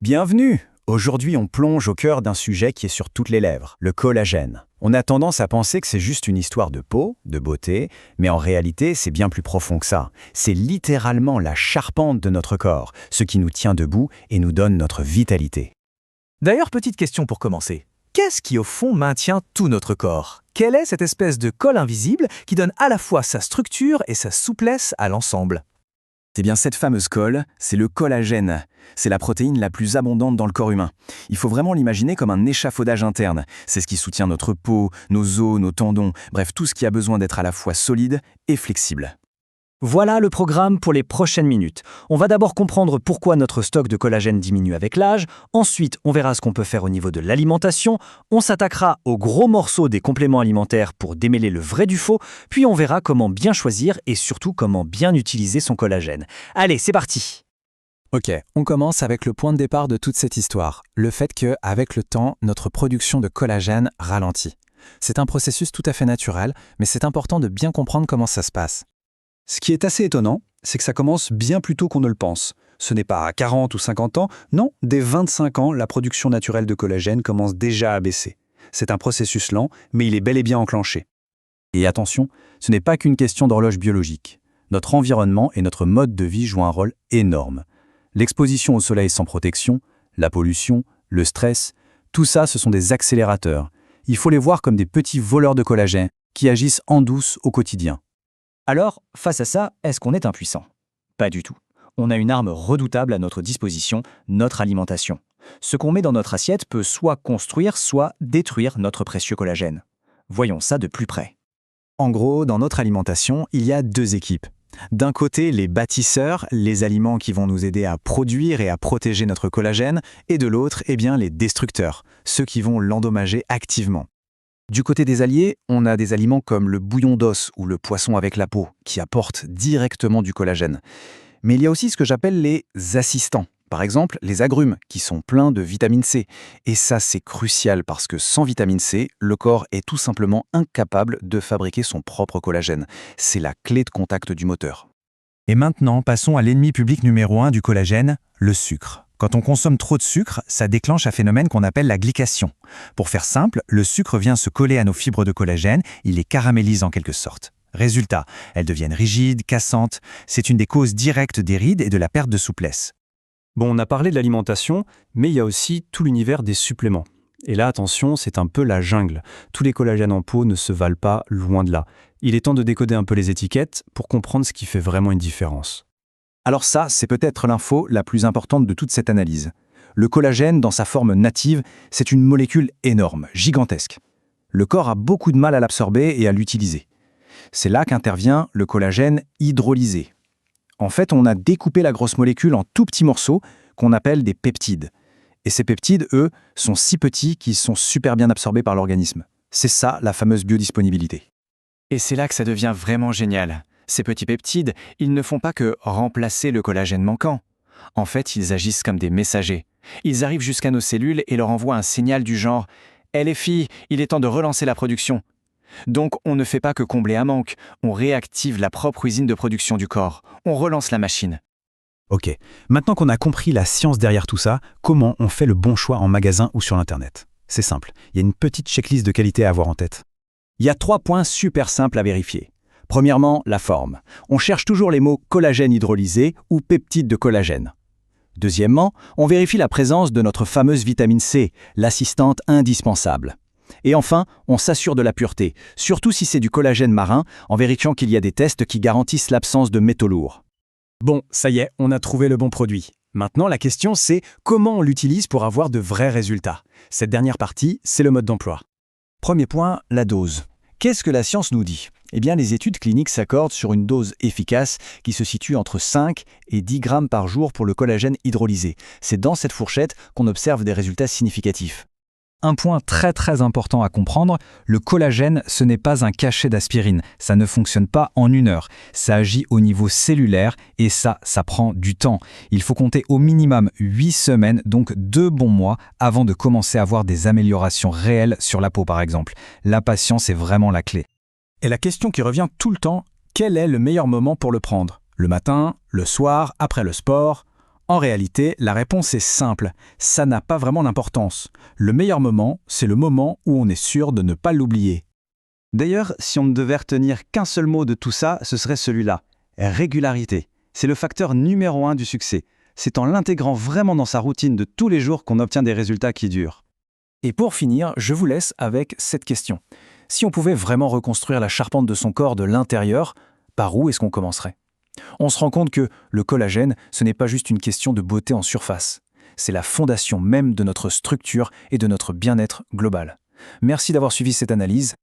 Bienvenue! Aujourd'hui, on plonge au cœur d'un sujet qui est sur toutes les lèvres, le collagène. On a tendance à penser que c'est juste une histoire de peau, de beauté, mais en réalité, c'est bien plus profond que ça. C'est littéralement la charpente de notre corps, ce qui nous tient debout et nous donne notre vitalité. D'ailleurs, petite question pour commencer. Qu'est-ce qui, au fond, maintient tout notre corps? Quelle est cette espèce de colle invisible qui donne à la fois sa structure et sa souplesse à l'ensemble? Eh bien, cette fameuse colle, c'est le collagène. C'est la protéine la plus abondante dans le corps humain. Il faut vraiment l'imaginer comme un échafaudage interne. C'est ce qui soutient notre peau, nos os, nos tendons, bref, tout ce qui a besoin d'être à la fois solide et flexible. Voilà le programme pour les prochaines minutes. On va d'abord comprendre pourquoi notre stock de collagène diminue avec l'âge. Ensuite, on verra ce qu'on peut faire au niveau de l'alimentation. On s'attaquera aux gros morceaux des compléments alimentaires pour démêler le vrai du faux. Puis on verra comment bien choisir et surtout comment bien utiliser son collagène. Allez, c'est parti! Ok, on commence avec le point de départ de toute cette histoire, le fait qu'avec le temps, notre production de collagène ralentit. C'est un processus tout à fait naturel, mais c'est important de bien comprendre comment ça se passe. Ce qui est assez étonnant, c'est que ça commence bien plus tôt qu'on ne le pense. Ce n'est pas à 40 ou 50 ans, non, dès 25 ans, la production naturelle de collagène commence déjà à baisser. C'est un processus lent, mais il est bel et bien enclenché. Et attention, ce n'est pas qu'une question d'horloge biologique. Notre environnement et notre mode de vie jouent un rôle énorme. L'exposition au soleil sans protection, la pollution, le stress, tout ça, ce sont des accélérateurs. Il faut les voir comme des petits voleurs de collagène qui agissent en douce au quotidien. Alors, face à ça, est-ce qu'on est impuissant? Pas du tout. On a une arme redoutable à notre disposition, notre alimentation. Ce qu'on met dans notre assiette peut soit construire, soit détruire notre précieux collagène. Voyons ça de plus près. En gros, dans notre alimentation, il y a deux équipes. D'un côté, les bâtisseurs, les aliments qui vont nous aider à produire et à protéger notre collagène, et de l'autre, les destructeurs, ceux qui vont l'endommager activement. Du côté des alliés, on a des aliments comme le bouillon d'os ou le poisson avec la peau, qui apportent directement du collagène. Mais il y a aussi ce que j'appelle les assistants. Par exemple, les agrumes, qui sont pleins de vitamine C. Et ça, c'est crucial parce que sans vitamine C, le corps est tout simplement incapable de fabriquer son propre collagène. C'est la clé de contact du moteur. Et maintenant, passons à l'ennemi public numéro 1 du collagène, le sucre. Quand on consomme trop de sucre, ça déclenche un phénomène qu'on appelle la glycation. Pour faire simple, le sucre vient se coller à nos fibres de collagène, il les caramélise en quelque sorte. Résultat, elles deviennent rigides, cassantes. C'est une des causes directes des rides et de la perte de souplesse. Bon, on a parlé de l'alimentation, mais il y a aussi tout l'univers des suppléments. Et là, attention, c'est un peu la jungle. Tous les collagènes en peau ne se valent pas, loin de là. Il est temps de décoder un peu les étiquettes pour comprendre ce qui fait vraiment une différence. Alors ça, c'est peut-être l'info la plus importante de toute cette analyse. Le collagène, dans sa forme native, c'est une molécule énorme, gigantesque. Le corps a beaucoup de mal à l'absorber et à l'utiliser. C'est là qu'intervient le collagène hydrolysé. En fait, on a découpé la grosse molécule en tout petits morceaux qu'on appelle des peptides. Et ces peptides, eux, sont si petits qu'ils sont super bien absorbés par l'organisme. C'est ça, la fameuse biodisponibilité. Et c'est là que ça devient vraiment génial. Ces petits peptides, ils ne font pas que remplacer le collagène manquant. En fait, ils agissent comme des messagers. Ils arrivent jusqu'à nos cellules et leur envoient un signal du genre « Eh les filles, il est temps de relancer la production ». Donc, on ne fait pas que combler un manque, on réactive la propre usine de production du corps. On relance la machine. Ok, maintenant qu'on a compris la science derrière tout ça, comment on fait le bon choix en magasin ou sur Internet? C'est simple, il y a une petite checklist de qualité à avoir en tête. Il y a 3 points super simples à vérifier. Premièrement, la forme. On cherche toujours les mots collagène hydrolysé ou peptides de collagène. Deuxièmement, on vérifie la présence de notre fameuse vitamine C, l'assistante indispensable. Et enfin, on s'assure de la pureté, surtout si c'est du collagène marin, en vérifiant qu'il y a des tests qui garantissent l'absence de métaux lourds. Bon, ça y est, on a trouvé le bon produit. Maintenant, la question c'est comment on l'utilise pour avoir de vrais résultats. Cette dernière partie, c'est le mode d'emploi. Premier point, la dose. Qu'est-ce que la science nous dit? Eh bien, les études cliniques s'accordent sur une dose efficace qui se situe entre 5 et 10 grammes par jour pour le collagène hydrolysé. C'est dans cette fourchette qu'on observe des résultats significatifs. Un point très important à comprendre, le collagène, ce n'est pas un cachet d'aspirine. Ça ne fonctionne pas en 1 heure. Ça agit au niveau cellulaire et ça prend du temps. Il faut compter au minimum 8 semaines, donc 2 bons mois, avant de commencer à voir des améliorations réelles sur la peau par exemple. La patience est vraiment la clé. Et la question qui revient tout le temps, quel est le meilleur moment pour le prendre? Le matin, le soir, après le sport? En réalité, la réponse est simple. Ça n'a pas vraiment d'importance. Le meilleur moment, c'est le moment où on est sûr de ne pas l'oublier. D'ailleurs, si on ne devait retenir qu'un seul mot de tout ça, ce serait celui-là. Régularité. C'est le facteur numéro 1 du succès. C'est en l'intégrant vraiment dans sa routine de tous les jours qu'on obtient des résultats qui durent. Et pour finir, je vous laisse avec cette question. Si on pouvait vraiment reconstruire la charpente de son corps de l'intérieur, par où est-ce qu'on commencerait ? On se rend compte que le collagène, ce n'est pas juste une question de beauté en surface. C'est la fondation même de notre structure et de notre bien-être global. Merci d'avoir suivi cette analyse.